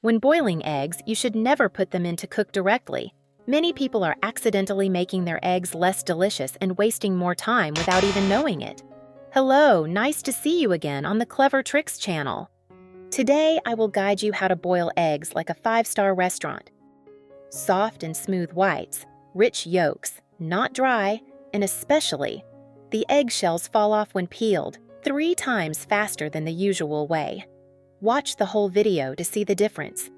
When boiling eggs, you should never put them in to cook directly. Many people are accidentally making their eggs less delicious and wasting more time without even knowing it. Hello, nice to see you again on the Clever Tricks channel. Today, I will guide you how to boil eggs like a 5-star restaurant. Soft and smooth whites, rich yolks, not dry, and especially, the eggshells fall off when peeled 3 times faster than the usual way. Watch the whole video to see the difference.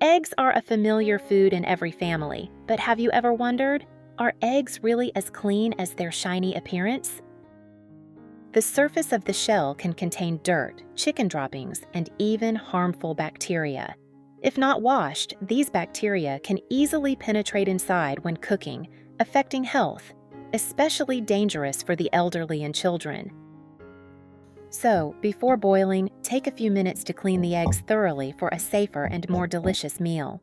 Eggs are a familiar food in every family, but have you ever wondered, are eggs really as clean as their shiny appearance? The surface of the shell can contain dirt, chicken droppings, and even harmful bacteria. If not washed, these bacteria can easily penetrate inside when cooking, affecting health, especially dangerous for the elderly and children. So, before boiling, take a few minutes to clean the eggs thoroughly for a safer and more delicious meal.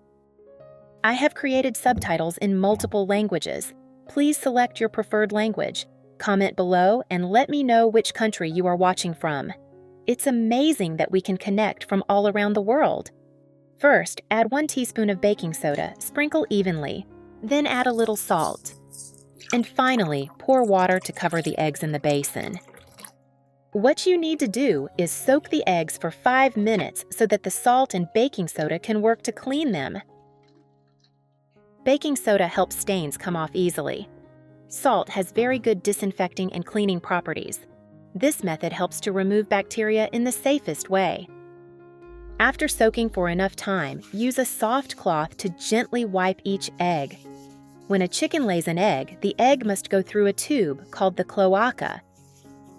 I have created subtitles in multiple languages. Please select your preferred language. Comment below and let me know which country you are watching from. It's amazing that we can connect from all around the world. First, add 1 teaspoon of baking soda, sprinkle evenly, then add a little salt. And finally, pour water to cover the eggs in the basin. What you need to do is soak the eggs for 5 minutes so that the salt and baking soda can work to clean them. Baking soda helps stains come off easily. Salt has very good disinfecting and cleaning properties. This method helps to remove bacteria in the safest way. After soaking for enough time, use a soft cloth to gently wipe each egg. When a chicken lays an egg, the egg must go through a tube called the cloaca.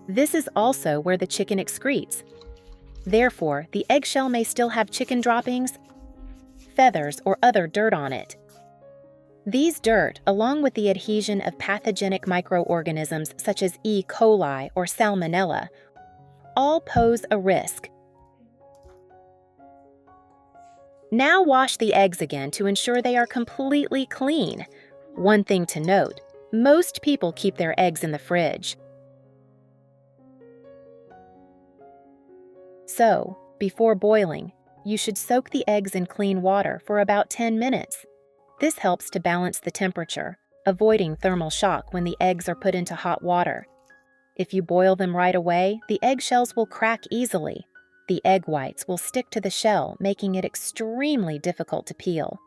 This is also where the chicken excretes. Therefore, the eggshell may still have chicken droppings, feathers, or other dirt on it. These dirt, along with the adhesion of pathogenic microorganisms such as E. coli or Salmonella, all pose a risk. Now wash the eggs again to ensure they are completely clean. One thing to note, most people keep their eggs in the fridge. So, before boiling, you should soak the eggs in clean water for about 10 minutes. This helps to balance the temperature, avoiding thermal shock when the eggs are put into hot water. If you boil them right away, the eggshells will crack easily. The egg whites will stick to the shell, making it extremely difficult to peel.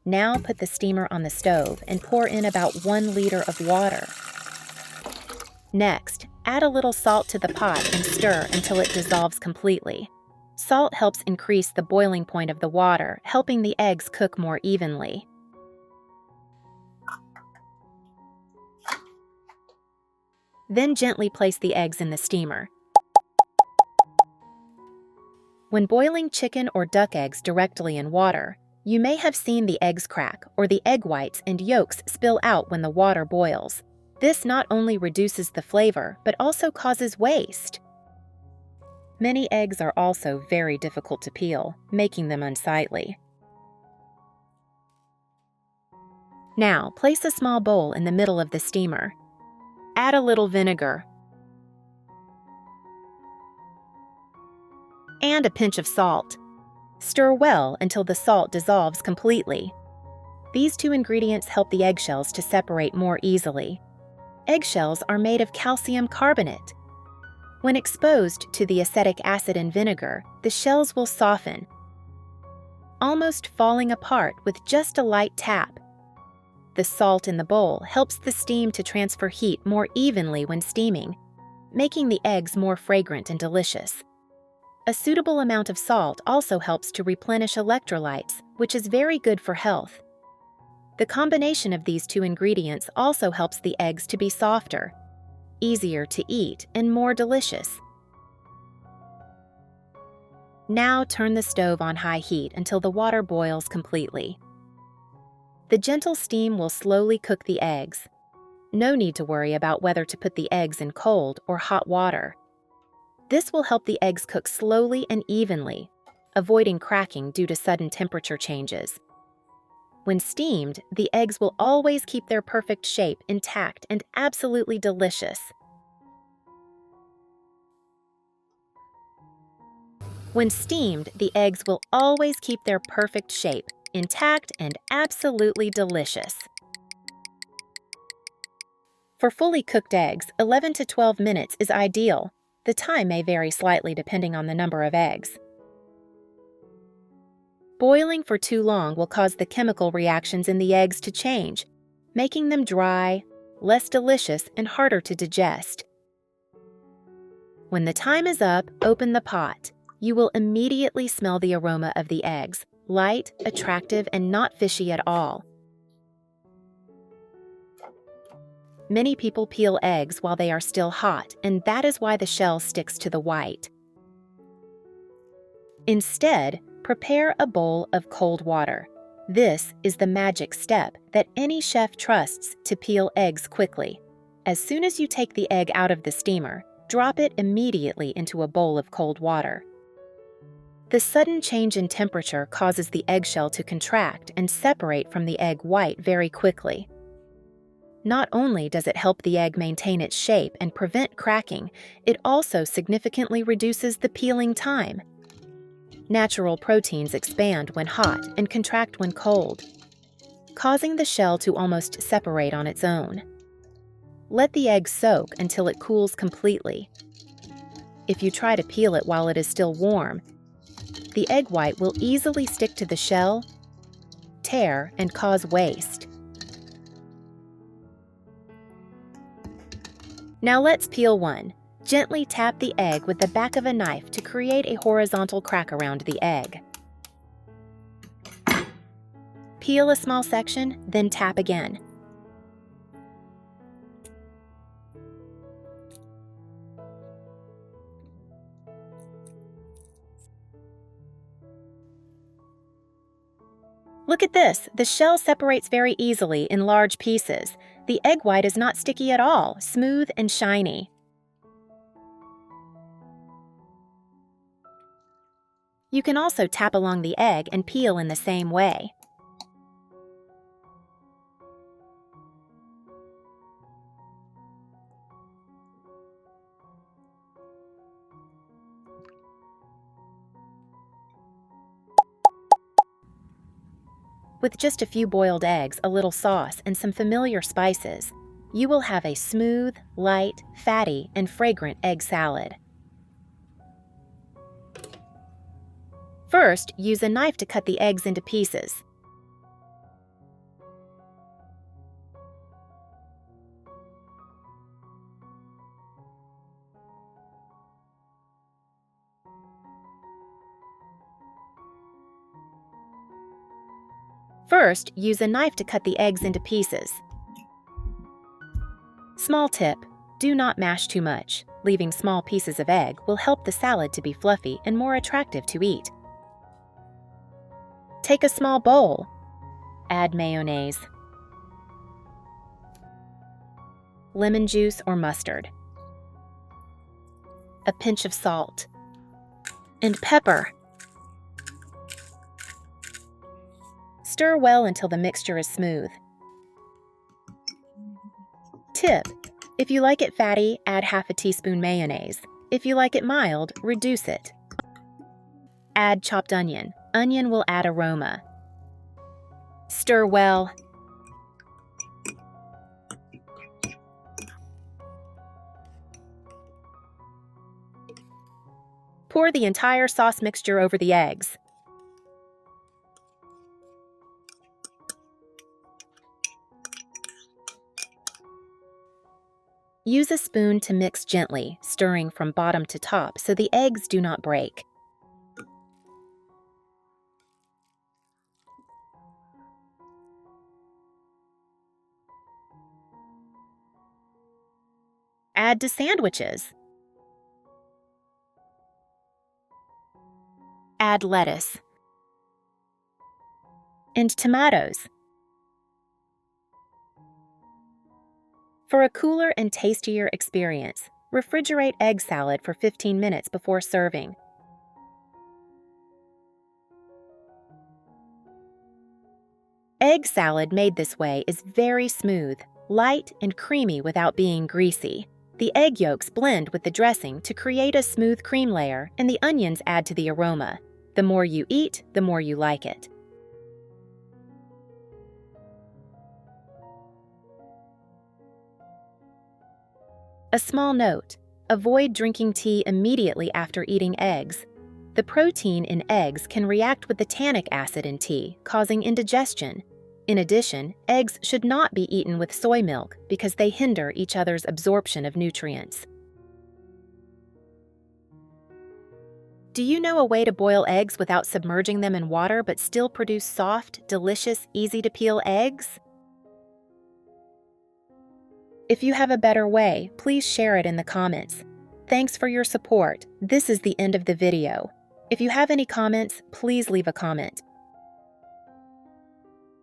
Now put the steamer on the stove and pour in about 1 liter of water. Next, add a little salt to the pot and stir until it dissolves completely. Salt helps increase the boiling point of the water, helping the eggs cook more evenly. Then gently place the eggs in the steamer. When boiling chicken or duck eggs directly in water, you may have seen the eggs crack or the egg whites and yolks spill out when the water boils. This not only reduces the flavor, but also causes waste. Many eggs are also very difficult to peel, making them unsightly. Now, place a small bowl in the middle of the steamer. Add a little vinegar and a pinch of salt. Stir well until the salt dissolves completely. These 2 ingredients help the eggshells to separate more easily. Eggshells are made of calcium carbonate. When exposed to the acetic acid and vinegar, the shells will soften, almost falling apart with just a light tap. The salt in the bowl helps the steam to transfer heat more evenly when steaming, making the eggs more fragrant and delicious. A suitable amount of salt also helps to replenish electrolytes, which is very good for health. The combination of these 2 ingredients also helps the eggs to be softer, easier to eat, and more delicious. Now turn the stove on high heat until the water boils completely. The gentle steam will slowly cook the eggs. No need to worry about whether to put the eggs in cold or hot water. This will help the eggs cook slowly and evenly, avoiding cracking due to sudden temperature changes. When steamed, the eggs will always keep their perfect shape intact and absolutely delicious. When steamed, the eggs will always keep their perfect shape, intact and absolutely delicious. For fully cooked eggs, 11 to 12 minutes is ideal. The time may vary slightly depending on the number of eggs. Boiling for too long will cause the chemical reactions in the eggs to change, making them dry, less delicious, and harder to digest. When the time is up, open the pot. You will immediately smell the aroma of the eggs, light, attractive, and not fishy at all. Many people peel eggs while they are still hot, and that is why the shell sticks to the white. Instead, prepare a bowl of cold water. This is the magic step that any chef trusts to peel eggs quickly. As soon as you take the egg out of the steamer, drop it immediately into a bowl of cold water. The sudden change in temperature causes the eggshell to contract and separate from the egg white very quickly. Not only does it help the egg maintain its shape and prevent cracking, it also significantly reduces the peeling time. Natural proteins expand when hot and contract when cold, causing the shell to almost separate on its own. Let the egg soak until it cools completely. If you try to peel it while it is still warm, the egg white will easily stick to the shell, tear, and cause waste. Now let's peel one. Gently tap the egg with the back of a knife to create a horizontal crack around the egg. Peel a small section, then tap again. Look at this! The shell separates very easily in large pieces. The egg white is not sticky at all, smooth and shiny. You can also tap along the egg and peel in the same way. With just a few boiled eggs, a little sauce, and some familiar spices, you will have a smooth, light, fatty, and fragrant egg salad. First, use a knife to cut the eggs into pieces. First, use a knife to cut the eggs into pieces. Small tip: do not mash too much. Leaving small pieces of egg will help the salad to be fluffy and more attractive to eat. Take a small bowl. Add mayonnaise, lemon juice or mustard, a pinch of salt, and pepper. Stir well until the mixture is smooth. Tip: if you like it fatty, add half a teaspoon mayonnaise. If you like it mild, reduce it. Add chopped onion. Onion will add aroma. Stir well. Pour the entire sauce mixture over the eggs. Use a spoon to mix gently, stirring from bottom to top so the eggs do not break. Add to sandwiches. Add lettuce and tomatoes. For a cooler and tastier experience, refrigerate egg salad for 15 minutes before serving. Egg salad made this way is very smooth, light, and creamy without being greasy. The egg yolks blend with the dressing to create a smooth cream layer, and the onions add to the aroma. The more you eat, the more you like it. A small note: avoid drinking tea immediately after eating eggs. The protein in eggs can react with the tannic acid in tea, causing indigestion. In addition, eggs should not be eaten with soy milk because they hinder each other's absorption of nutrients. Do you know a way to boil eggs without submerging them in water but still produce soft, delicious, easy-to-peel eggs? If you have a better way, please share it in the comments. Thanks for your support. This is the end of the video. If you have any comments, please leave a comment.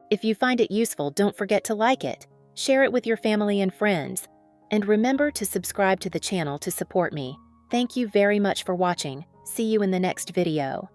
If you find it useful, don't forget to like it, share it with your family and friends, and remember to subscribe to the channel to support me. Thank you very much for watching. See you in the next video.